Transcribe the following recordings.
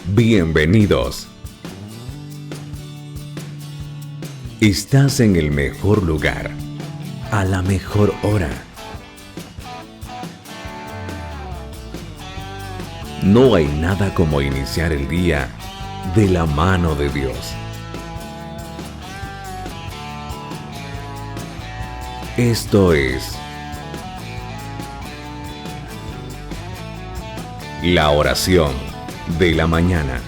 Bienvenidos. Estás en el mejor lugar, a la mejor hora. No hay nada como iniciar el día de la mano de Dios. Esto es la oración de la mañana.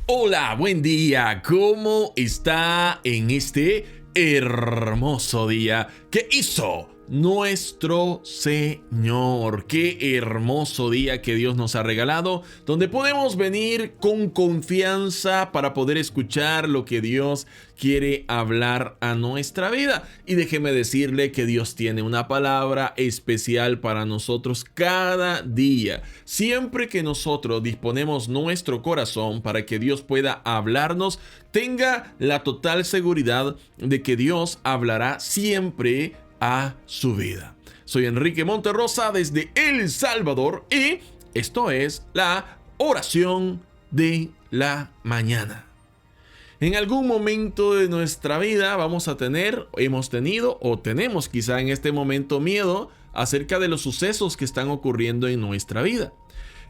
Hola, buen día. ¿Cómo está en este hermoso día que hizo nuestro Señor? Qué hermoso día que Dios nos ha regalado, donde podemos venir con confianza para poder escuchar lo que Dios quiere hablar a nuestra vida. Y déjeme decirle que Dios tiene una palabra especial para nosotros cada día. Siempre que nosotros disponemos nuestro corazón para que Dios pueda hablarnos, tenga la total seguridad de que Dios hablará siempre a su vida. Soy Enrique Monterrosa desde El Salvador y esto es la oración de la mañana. En algún momento de nuestra vida hemos tenido o tenemos quizá en este momento miedo acerca de los sucesos que están ocurriendo en nuestra vida.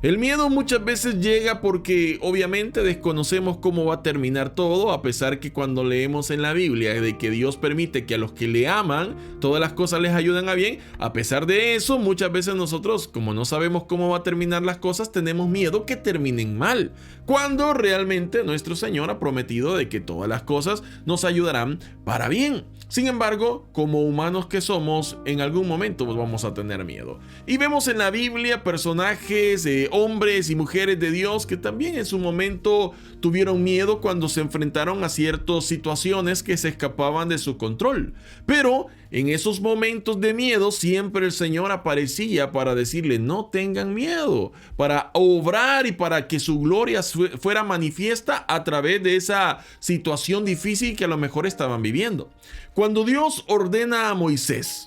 El miedo muchas veces llega porque obviamente desconocemos cómo va a terminar todo, a pesar que cuando leemos en la Biblia de que Dios permite que a los que le aman todas las cosas les ayudan a bien. A pesar de eso, muchas veces nosotros, como no sabemos cómo va a terminar las cosas, tenemos miedo que terminen mal, cuando realmente nuestro Señor ha prometido de que todas las cosas nos ayudarán para bien. Sin embargo, como humanos que somos, en algún momento vamos a tener miedo. Y vemos en la Biblia personajes, hombres y mujeres de Dios que también en su momento tuvieron miedo cuando se enfrentaron a ciertas situaciones que se escapaban de su control. Pero en esos momentos de miedo siempre el Señor aparecía para decirle: no tengan miedo, para obrar y para que su gloria fuera manifiesta a través de esa situación difícil que a lo mejor estaban viviendo. Cuando Dios ordena a Moisés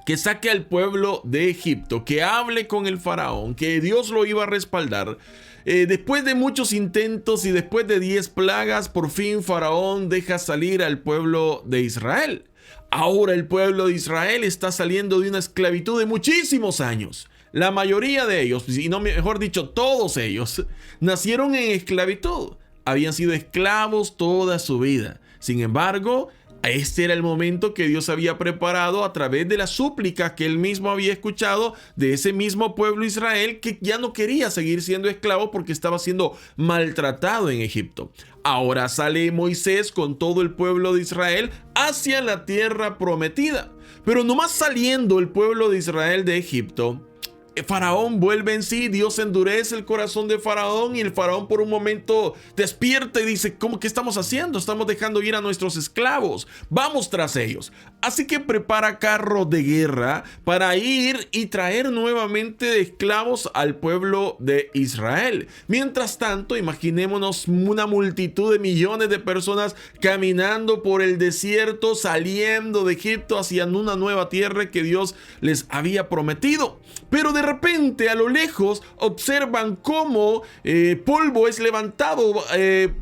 que saque al pueblo de Egipto, que hable con el faraón, que Dios lo iba a respaldar, después de muchos intentos y después de 10 plagas, por fin faraón deja salir al pueblo de Israel. Ahora el pueblo de Israel está saliendo de una esclavitud de muchísimos años. La mayoría de ellos, y no mejor dicho, todos ellos, nacieron en esclavitud. Habían sido esclavos toda su vida. Sin embargo, este era el momento que Dios había preparado a través de las súplicas que él mismo había escuchado de ese mismo pueblo Israel, que ya no quería seguir siendo esclavo porque estaba siendo maltratado en Egipto. Ahora sale Moisés con todo el pueblo de Israel hacia la tierra prometida. Pero nomás saliendo el pueblo de Israel de Egipto, Faraón vuelve en sí. Dios endurece el corazón de Faraón y el Faraón por un momento despierta y dice: ¿cómo que estamos haciendo? Estamos dejando ir a nuestros esclavos, vamos tras ellos. Así que prepara carros de guerra para ir y traer nuevamente esclavos al pueblo de Israel. Mientras tanto, imaginémonos una multitud de millones de personas caminando por el desierto, saliendo de Egipto hacia una nueva tierra que Dios les había prometido. Pero de repente, a lo lejos, observan cómo polvo es levantado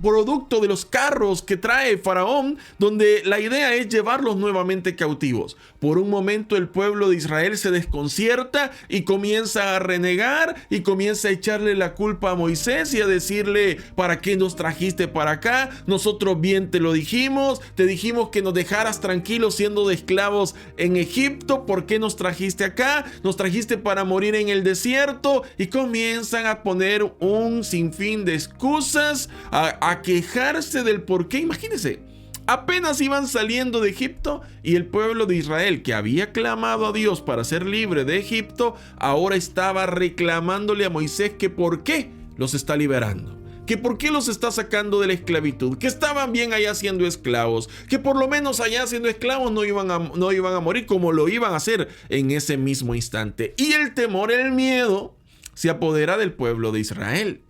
producto de los carros que trae Faraón, donde la idea es llevarlos nuevamente cautivos. Por un momento el pueblo de Israel se desconcierta y comienza a renegar y comienza a echarle la culpa a Moisés y a decirle: ¿para qué nos trajiste para acá? Nosotros bien te lo dijimos, te dijimos que nos dejaras tranquilos siendo de esclavos en Egipto. ¿Por qué nos trajiste acá? Nos trajiste para morir en el desierto. Y comienzan a poner un sinfín de excusas, a quejarse del por qué. Imagínense, apenas iban saliendo de Egipto y el pueblo de Israel, que había clamado a Dios para ser libre de Egipto, ahora estaba reclamándole a Moisés que por qué los está liberando, que por qué los está sacando de la esclavitud, que estaban bien allá siendo esclavos, que por lo menos allá siendo esclavos no iban a morir como lo iban a hacer en ese mismo instante. Y el temor, el miedo, se apodera del pueblo de Israel.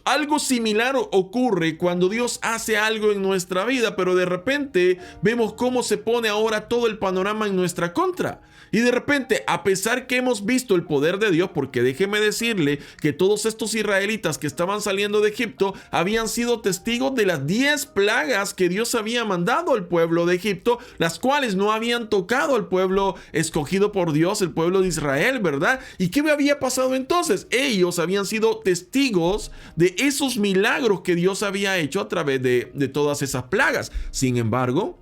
Algo similar ocurre cuando Dios hace algo en nuestra vida, pero de repente vemos cómo se pone ahora todo el panorama en nuestra contra. Y de repente, a pesar que hemos visto el poder de Dios, porque déjeme decirle que todos estos israelitas que estaban saliendo de Egipto habían sido testigos de las 10 plagas que Dios había mandado al pueblo de Egipto, las cuales no habían tocado al pueblo escogido por Dios, el pueblo de Israel, ¿verdad? ¿Y qué había pasado entonces? Ellos habían sido testigos de esos milagros que Dios había hecho a través de todas esas plagas. Sin embargo,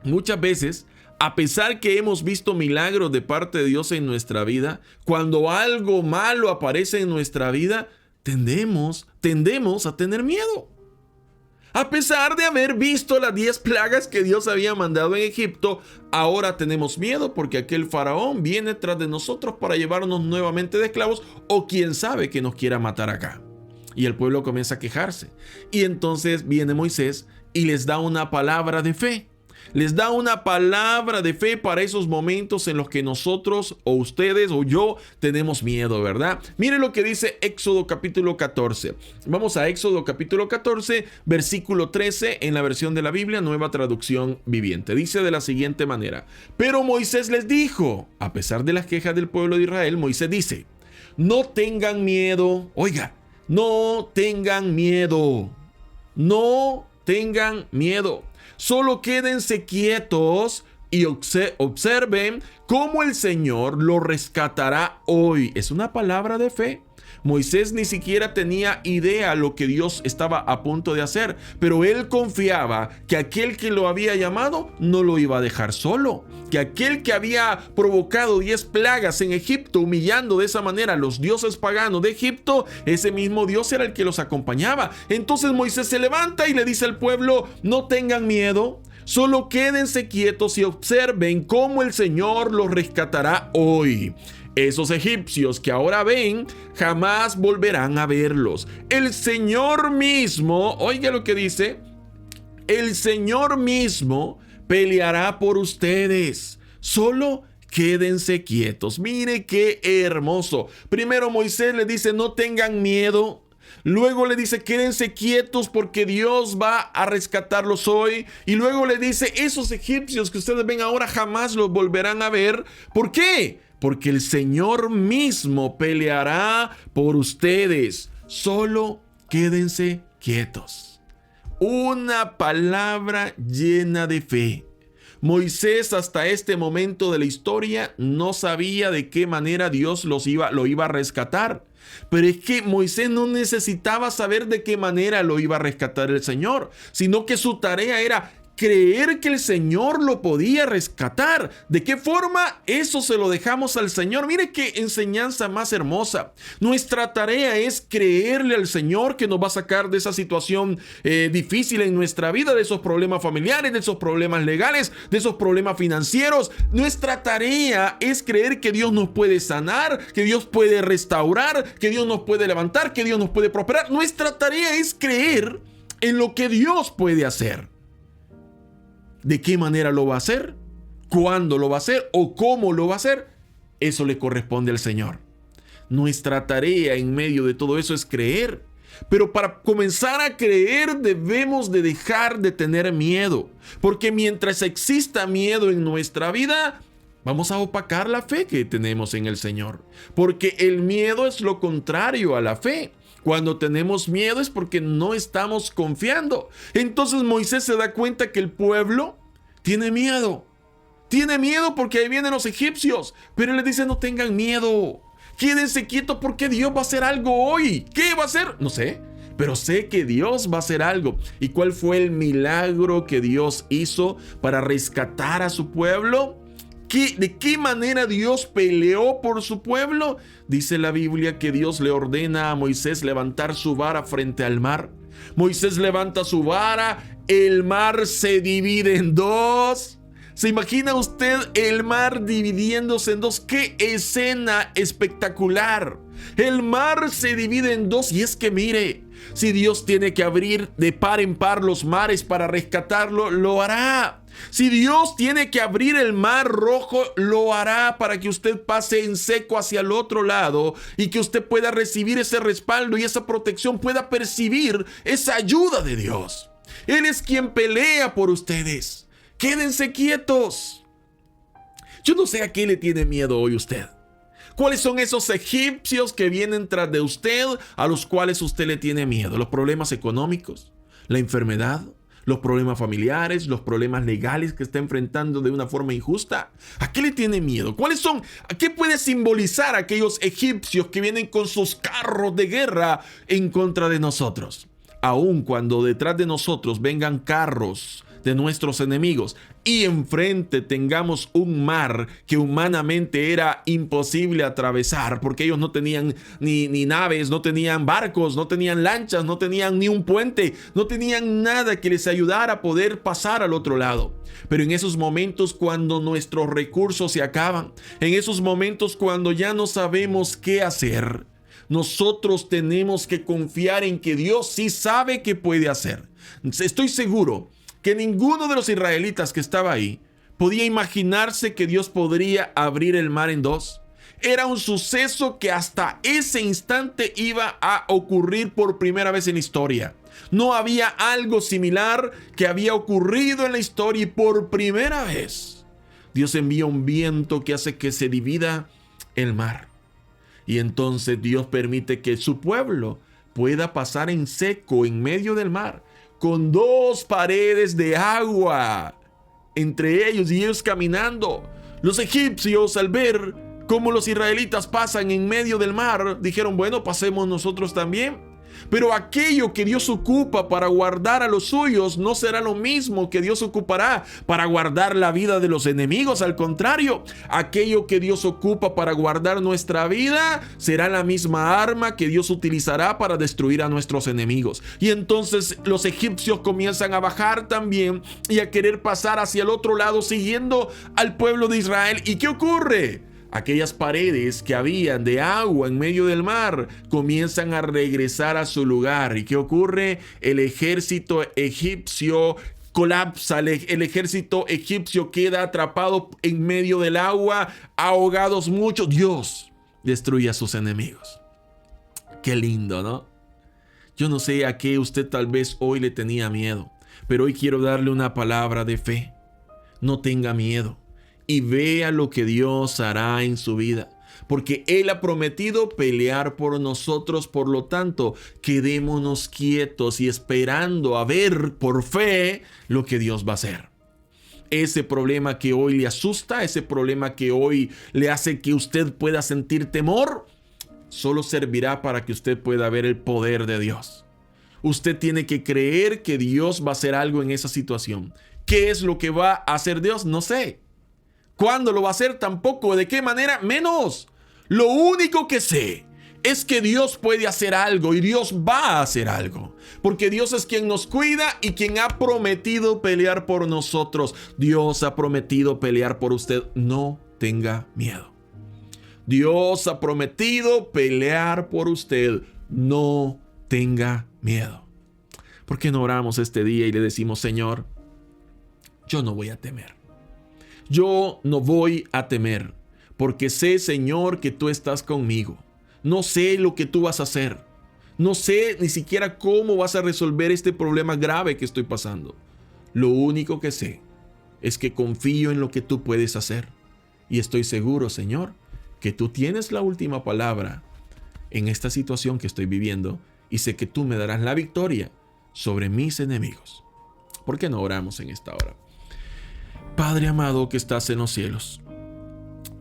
muchas veces, a pesar que hemos visto milagros de parte de Dios en nuestra vida, cuando algo malo aparece en nuestra vida, tendemos a tener miedo. A pesar de haber visto las 10 plagas que Dios había mandado en Egipto, ahora tenemos miedo porque aquel faraón viene tras de nosotros para llevarnos nuevamente de esclavos, o quién sabe que nos quiera matar acá. Y el pueblo comienza a quejarse. Y entonces viene Moisés y les da una palabra de fe. Les da una palabra de fe para esos momentos en los que nosotros, o ustedes, o yo, tenemos miedo, ¿verdad? Miren lo que dice Éxodo capítulo 14. Vamos a Éxodo capítulo 14, versículo 13, en la versión de la Biblia, Nueva Traducción Viviente. Dice de la siguiente manera: pero Moisés les dijo, a pesar de las quejas del pueblo de Israel, Moisés dice: no tengan miedo. Oiga, no tengan miedo. No tengan miedo. Solo quédense quietos y observen cómo el Señor lo rescatará hoy. Es una palabra de fe. Moisés ni siquiera tenía idea lo que Dios estaba a punto de hacer, pero él confiaba que aquel que lo había llamado no lo iba a dejar solo, que aquel que había provocado 10 plagas en Egipto, humillando de esa manera a los dioses paganos de Egipto, ese mismo Dios era el que los acompañaba. Entonces Moisés se levanta y le dice al pueblo: no tengan miedo, solo quédense quietos y observen cómo el Señor los rescatará hoy. Esos egipcios que ahora ven, jamás volverán a verlos. El Señor mismo, oiga lo que dice, el Señor mismo peleará por ustedes. Solo quédense quietos. Mire qué hermoso. Primero Moisés le dice: no tengan miedo. Luego le dice: quédense quietos porque Dios va a rescatarlos hoy. Y luego le dice: esos egipcios que ustedes ven ahora jamás los volverán a ver. ¿Por qué? Porque el Señor mismo peleará por ustedes. Solo quédense quietos. Una palabra llena de fe. Moisés hasta este momento de la historia no sabía de qué manera Dios lo iba a rescatar. Pero es que Moisés no necesitaba saber de qué manera lo iba a rescatar el Señor, sino que su tarea era creer que el Señor lo podía rescatar. ¿De qué forma? Eso se lo dejamos al Señor. Mire qué enseñanza más hermosa. Nuestra tarea es creerle al Señor que nos va a sacar de esa situación difícil en nuestra vida, de esos problemas familiares, de esos problemas legales, de esos problemas financieros. Nuestra tarea es creer que Dios nos puede sanar, que Dios puede restaurar, que Dios nos puede levantar, que Dios nos puede prosperar. Nuestra tarea es creer en lo que Dios puede hacer. ¿De qué manera lo va a hacer? ¿Cuándo lo va a hacer? ¿O cómo lo va a hacer? Eso le corresponde al Señor. Nuestra tarea en medio de todo eso es creer. Pero para comenzar a creer debemos de dejar de tener miedo. Porque mientras exista miedo en nuestra vida, vamos a opacar la fe que tenemos en el Señor. Porque el miedo es lo contrario a la fe. Cuando tenemos miedo es porque no estamos confiando. Entonces Moisés se da cuenta que el pueblo tiene miedo. Tiene miedo porque ahí vienen los egipcios. Pero él les dice: no tengan miedo. Quédense quietos porque Dios va a hacer algo hoy. ¿Qué va a hacer? No sé. Pero sé que Dios va a hacer algo. ¿Y cuál fue el milagro que Dios hizo para rescatar a su pueblo? ¿De qué manera Dios peleó por su pueblo? Dice la Biblia que Dios le ordena a Moisés levantar su vara frente al mar. Moisés levanta su vara, el mar se divide en dos. ¿Se imagina usted el mar dividiéndose en dos? ¡Qué escena espectacular! El mar se divide en dos y es que mire, Si Dios tiene que abrir de par en par los mares para rescatarlo, lo hará. Si Dios tiene que abrir el mar rojo, lo hará para que usted pase en seco hacia el otro lado y que usted pueda recibir ese respaldo y esa protección, pueda percibir esa ayuda de Dios. Él es quien pelea por ustedes. Quédense quietos. Yo no sé a qué le tiene miedo hoy usted. ¿Cuáles son esos egipcios que vienen tras de usted a los cuales usted le tiene miedo? ¿Los problemas económicos? ¿La enfermedad? ¿Los problemas familiares? ¿Los problemas legales que está enfrentando de una forma injusta? ¿A qué le tiene miedo? ¿Cuáles son? ¿A qué puede simbolizar aquellos egipcios que vienen con sus carros de guerra en contra de nosotros? Aun cuando detrás de nosotros vengan carros de nuestros enemigos y enfrente tengamos un mar que humanamente era imposible atravesar, porque ellos no tenían ni naves, no tenían barcos, no tenían lanchas, no tenían ni un puente, no tenían nada que les ayudara a poder pasar al otro lado. Pero en esos momentos cuando nuestros recursos se acaban, en esos momentos cuando ya no sabemos qué hacer, nosotros tenemos que confiar en que Dios sí sabe qué puede hacer. Estoy seguro que ninguno de los israelitas que estaba ahí podía imaginarse que Dios podría abrir el mar en dos. Era un suceso que hasta ese instante iba a ocurrir por primera vez en la historia. No había algo similar que había ocurrido en la historia y por primera vez Dios envía un viento que hace que se divida el mar. Y entonces Dios permite que su pueblo pueda pasar en seco en medio del mar, con dos paredes de agua entre ellos y ellos caminando. Los egipcios, al ver cómo los israelitas pasan en medio del mar, dijeron, bueno, pasemos nosotros también. Pero aquello que Dios ocupa para guardar a los suyos no será lo mismo que Dios ocupará para guardar la vida de los enemigos. Al contrario, aquello que Dios ocupa para guardar nuestra vida será la misma arma que Dios utilizará para destruir a nuestros enemigos. Y entonces los egipcios comienzan a bajar también y a querer pasar hacia el otro lado siguiendo al pueblo de Israel. ¿Y qué ocurre? Aquellas paredes que habían de agua en medio del mar comienzan a regresar a su lugar. ¿Y qué ocurre? El ejército egipcio colapsa, el ejército egipcio queda atrapado en medio del agua, ahogados muchos. Dios destruye a sus enemigos. Qué lindo, ¿no? Yo no sé a qué usted tal vez hoy le tenía miedo, pero hoy quiero darle una palabra de fe. No tenga miedo y vea lo que Dios hará en su vida, porque Él ha prometido pelear por nosotros. Por lo tanto, quedémonos quietos y esperando a ver por fe lo que Dios va a hacer. Ese problema que hoy le asusta, ese problema que hoy le hace que usted pueda sentir temor, solo servirá para que usted pueda ver el poder de Dios. Usted tiene que creer que Dios va a hacer algo en esa situación. ¿Qué es lo que va a hacer Dios? No sé. ¿Cuándo lo va a hacer? Tampoco. ¿De qué manera? Menos. Lo único que sé es que Dios puede hacer algo y Dios va a hacer algo. Porque Dios es quien nos cuida y quien ha prometido pelear por nosotros. Dios ha prometido pelear por usted. No tenga miedo. Dios ha prometido pelear por usted. No tenga miedo. ¿Por qué no oramos este día y le decimos, Señor, yo no voy a temer? Yo no voy a temer, porque sé, Señor, que tú estás conmigo. No sé lo que tú vas a hacer. No sé ni siquiera cómo vas a resolver este problema grave que estoy pasando. Lo único que sé es que confío en lo que tú puedes hacer. Y estoy seguro, Señor, que tú tienes la última palabra en esta situación que estoy viviendo. Y sé que tú me darás la victoria sobre mis enemigos. ¿Por qué no oramos en esta hora? Padre amado que estás en los cielos,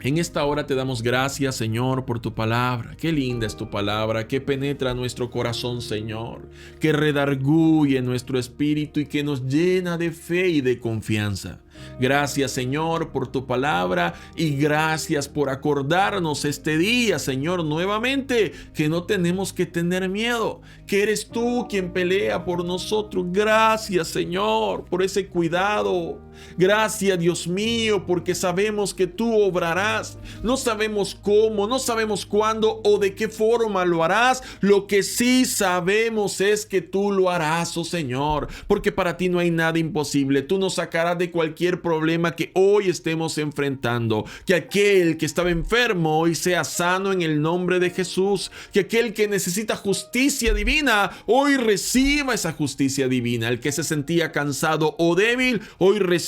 en esta hora te damos gracias, Señor, por tu palabra. Qué linda es tu palabra, que penetra nuestro corazón, Señor, que redarguye nuestro espíritu y que nos llena de fe y de confianza. Gracias, Señor, por tu palabra y gracias por acordarnos este día, Señor, nuevamente, que no tenemos que tener miedo, que eres tú quien pelea por nosotros. Gracias, Señor, por ese cuidado. Gracias, Dios mío, porque sabemos que tú obrarás. No sabemos cómo, no sabemos cuándo o de qué forma lo harás. Lo que sí sabemos es que tú lo harás, oh Señor, porque para ti no hay nada imposible. Tú nos sacarás de cualquier problema que hoy estemos enfrentando. Que aquel que estaba enfermo hoy sea sano en el nombre de Jesús. Que aquel que necesita justicia divina hoy reciba esa justicia divina. El que se sentía cansado o débil hoy reciba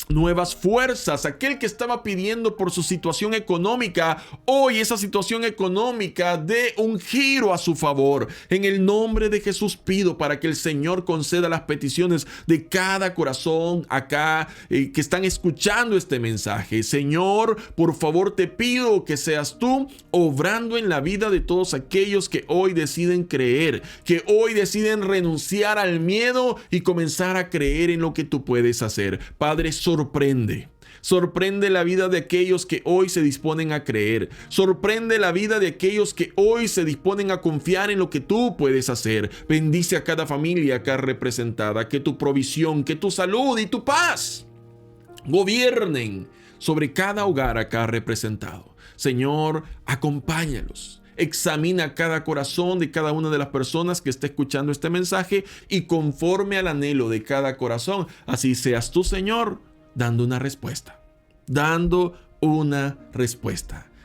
nuevas fuerzas. Aquel que estaba pidiendo por su situación económica, hoy esa situación económica dé un giro a su favor. En el nombre de Jesús pido para que el Señor conceda las peticiones de cada corazón acá que están escuchando este mensaje. Señor, por favor te pido que seas tú obrando en la vida de todos aquellos que hoy deciden creer, que hoy deciden renunciar al miedo y comenzar a creer en lo que tú puedes hacer. Padre, sorprende. Sorprende la vida de aquellos que hoy se disponen a creer. Sorprende la vida de aquellos que hoy se disponen a confiar en lo que tú puedes hacer. Bendice a cada familia acá representada. Que tu provisión, que tu salud y tu paz gobiernen sobre cada hogar acá representado. Señor, acompáñalos. Examina cada corazón de cada una de las personas que está escuchando este mensaje y conforme al anhelo de cada corazón, así seas tú, Señor, dando una respuesta.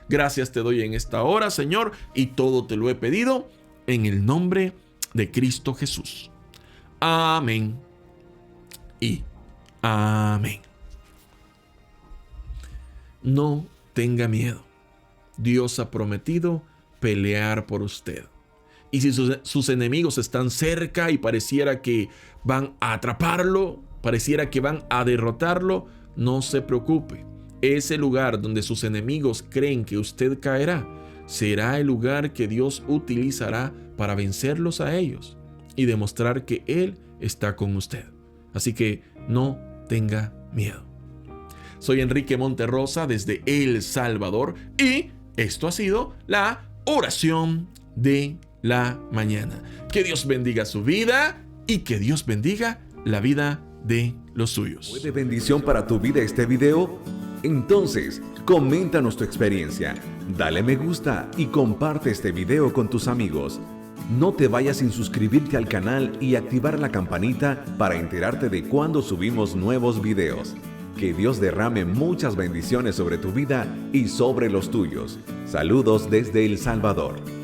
Gracias te doy en esta hora, Señor, y todo te lo he pedido en el nombre de Cristo Jesús. Amén y amén. No tenga miedo. Dios ha prometido pelear por usted. Y si sus enemigos están cerca y pareciera que van a atraparlo, pareciera que van a derrotarlo, no se preocupe. Ese lugar donde sus enemigos creen que usted caerá, será el lugar que Dios utilizará para vencerlos a ellos y demostrar que Él está con usted. Así que no tenga miedo. Soy Enrique Monterrosa desde El Salvador y esto ha sido la oración de la mañana. Que Dios bendiga su vida y que Dios bendiga la vida de los suyos. ¿Fue de bendición para tu vida este video? Entonces, coméntanos tu experiencia, dale me gusta y comparte este video con tus amigos. No te vayas sin suscribirte al canal y activar la campanita para enterarte de cuando subimos nuevos videos. Que Dios derrame muchas bendiciones sobre tu vida y sobre los tuyos. Saludos desde El Salvador.